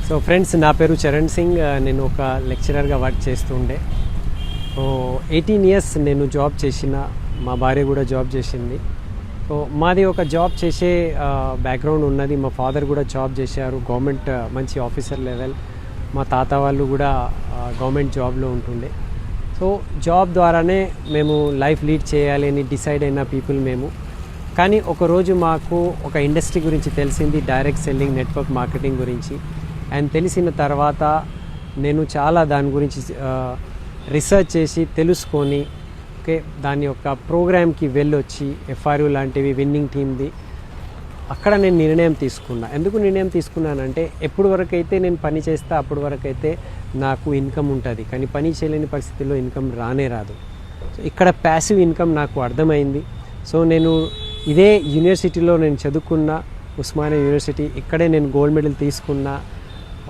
So friends, నా పేరు చరణ్ సింగ్. నేను ఒక లెక్చరర్గా వర్క్ చేస్తుండే. సో 18 years నేను జాబ్ చేసిన, మా భార్య కూడా జాబ్ చేసింది. సో మాది ఒక జాబ్ చేసే బ్యాక్గ్రౌండ్ ఉన్నది. మా ఫాదర్ కూడా జాబ్ చేశారు, గవర్నమెంట్ మంచి ఆఫీసర్ లెవెల్. మా తాత వాళ్ళు కూడా గవర్నమెంట్ జాబ్లో ఉంటుండే. సో జాబ్ ద్వారానే మేము లైఫ్ లీడ్ చేయాలి అని డిసైడ్ అయిన పీపుల్ మేము. కానీ ఒకరోజు మాకు ఒక ఇండస్ట్రీ గురించి తెలిసింది, డైరెక్ట్ సెల్లింగ్, నెట్వర్క్ మార్కెటింగ్ గురించి. అండ్ తెలిసిన తర్వాత నేను చాలా దాని గురించి రీసెర్చ్ చేసి తెలుసుకొని, ఓకే, దాని యొక్క ప్రోగ్రామ్కి వెళ్ళొచ్చి ఎఫ్ఆర్యూ లాంటివి విన్నింగ్ టీమ్ది అక్కడ నేను నిర్ణయం తీసుకున్నా. ఎందుకు నిర్ణయం తీసుకున్నానంటే, ఎప్పుడు వరకు అయితే నేను పని చేస్తా అప్పటి వరకు అయితే నాకు ఇన్కమ్ ఉంటుంది, కానీ పని చేయలేని పరిస్థితుల్లో ఇన్కమ్ రాదు. సో ఇక్కడ ప్యాసివ్ ఇన్కమ్ నాకు అర్థమైంది. సో నేను ఇదే యూనివర్సిటీలో నేను చదువుకున్న, ఉస్మానియా యూనివర్సిటీ, ఇక్కడే నేను గోల్డ్ మెడల్ తీసుకున్నా.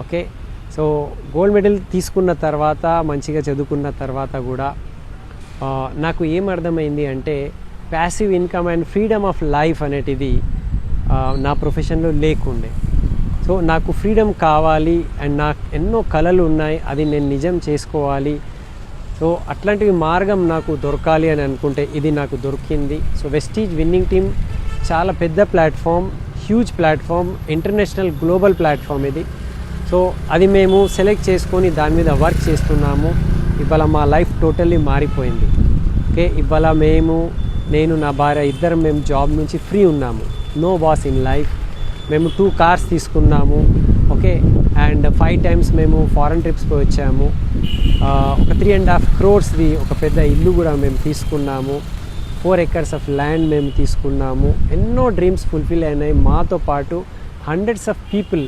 ఓకే, సో గోల్డ్ మెడల్ తీసుకున్న తర్వాత, మంచిగా చదువుకున్న తర్వాత కూడా నాకు ఏం అర్థమైంది అంటే, passive income and freedom of life అనేటిది నా ప్రొఫెషన్లో లేకుండే. సో నాకు ఫ్రీడమ్ కావాలి అండ్ నాకు ఎన్నో కళలు ఉన్నాయి, అది నేను నిజం చేసుకోవాలి. సో అట్లాంటివి మార్గం నాకు దొరకాలి అని అనుకుంటే ఇది నాకు దొరికింది. సో వెస్టీజ్ విన్నింగ్ టీమ్ చాలా పెద్ద platform, huge platform, international global platform ఇది. సో అది మేము సెలెక్ట్ చేసుకొని దాని మీద వర్క్ చేస్తున్నాము. ఇవాళ మా లైఫ్ టోటల్లీ మారిపోయింది. ఓకే, ఇవాళ నేను నా భార్య ఇద్దరం మేము జాబ్ నుంచి ఫ్రీ ఉన్నాము. No boss in life. మేము 2 cars తీసుకున్నాము. ఓకే, అండ్ 5 times మేము ఫారెన్ ట్రిప్స్కి వచ్చాము. ఒక 3.5 crores ఒక పెద్ద ఇల్లు కూడా మేము తీసుకున్నాము. 4 acres ఆఫ్ ల్యాండ్ మేము తీసుకున్నాము. ఎన్నో డ్రీమ్స్ ఫుల్ఫిల్ అయినాయి. మాతో పాటు hundreds of people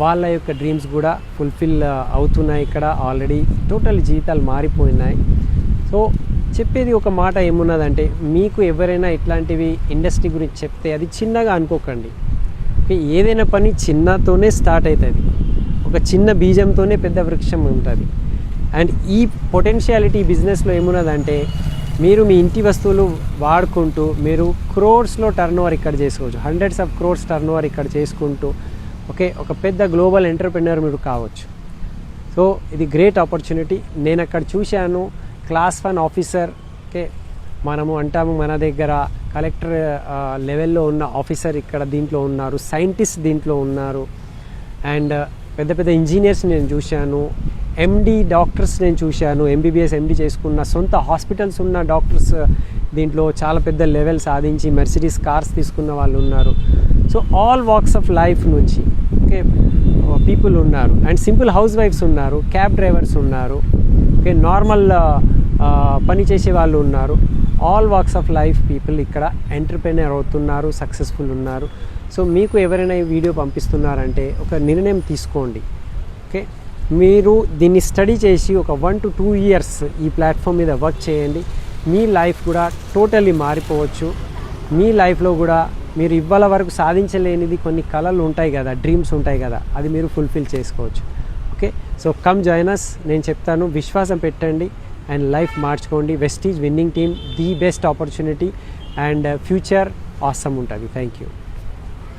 వాళ్ళ యొక్క డ్రీమ్స్ కూడా ఫుల్ఫిల్ అవుతున్నాయి. ఇక్కడ ఆల్రెడీ టోటల్ జీవితాలు మారిపోయినాయి. సో చెప్పేది ఒక మాట ఏమున్నదంటే, మీకు ఎవరైనా ఇట్లాంటివి ఇండస్ట్రీ గురించి చెప్తే అది చిన్నగా అనుకోకండి. ఏదైనా పని చిన్నతోనే స్టార్ట్ అవుతుంది. ఒక చిన్న బీజంతోనే పెద్ద వృక్షం ఉంటుంది. అండ్ ఈ పొటెన్షియాలిటీ బిజినెస్లో ఏమున్నదంటే, మీరు మీ ఇంటి వస్తువులు వాడుకుంటూ మీరు క్రోర్స్లో టర్నోవర్ ఇక్కడ చేసుకోవచ్చు, hundreds of crores టర్నోవర్ ఇక్కడ చేసుకుంటూ, ఓకే, ఒక పెద్ద గ్లోబల్ ఎంటర్ప్రెన్యూర్ మీరు కావచ్చు. సో ఇది గ్రేట్ ఆపర్చునిటీ. నేను అక్కడ చూశాను, క్లాస్ 1 ఆఫీసర్, ఓకే, మనము అంటాము మన దగ్గర కలెక్టర్ లెవెల్లో ఉన్న ఆఫీసర్ ఇక్కడ దీంట్లో ఉన్నారు, సైంటిస్ట్ దీంట్లో ఉన్నారు, అండ్ పెద్ద పెద్ద ఇంజనీర్స్ నేను చూశాను, ఎండి డాక్టర్స్ నేను చూశాను, ఎంబీబీఎస్ ఎండి చేసుకున్న సొంత హాస్పిటల్స్ ఉన్న డాక్టర్స్ దీంట్లో చాలా పెద్ద లెవెల్ సాధించి మెర్సిడీస్ కార్స్ తీసుకున్న వాళ్ళు ఉన్నారు. So all walks of life నుంచి, ఓకే, పీపుల్ ఉన్నారు. అండ్ సింపుల్ హౌస్ వైఫ్స్ ఉన్నారు, క్యాబ్ డ్రైవర్స్ ఉన్నారు, ఓకే, నార్మల్ పని చేసే వాళ్ళు ఉన్నారు. All walks of life people ఇక్కడ ఎంటర్ప్రెన్యూర్ అవుతున్నారు, సక్సెస్ఫుల్ ఉన్నారు. సో మీకు ఎవరైనా ఈ వీడియో పంపిస్తున్నారంటే ఒక నిర్ణయం తీసుకోండి. ఓకే, మీరు దీన్ని స్టడీ చేసి ఒక 1 to 2 years ఈ ప్లాట్ఫామ్ మీద వర్క్ చేయండి. మీ లైఫ్ కూడా టోటల్లీ మారిపోవచ్చు. మీ లైఫ్లో కూడా మీరు ఇవాళ వరకు సాధించలేనిది కొన్ని కళలు ఉంటాయి కదా, డ్రీమ్స్ ఉంటాయి కదా, అది మీరు ఫుల్ఫిల్ చేసుకోవచ్చు. Okay, so come join us. నేను చెప్తాను, విశ్వాసం పెట్టండి అండ్ లైఫ్ మార్చుకోండి. Vestige winning team the best opportunity and future awesome ఉంటుంది. Thank you.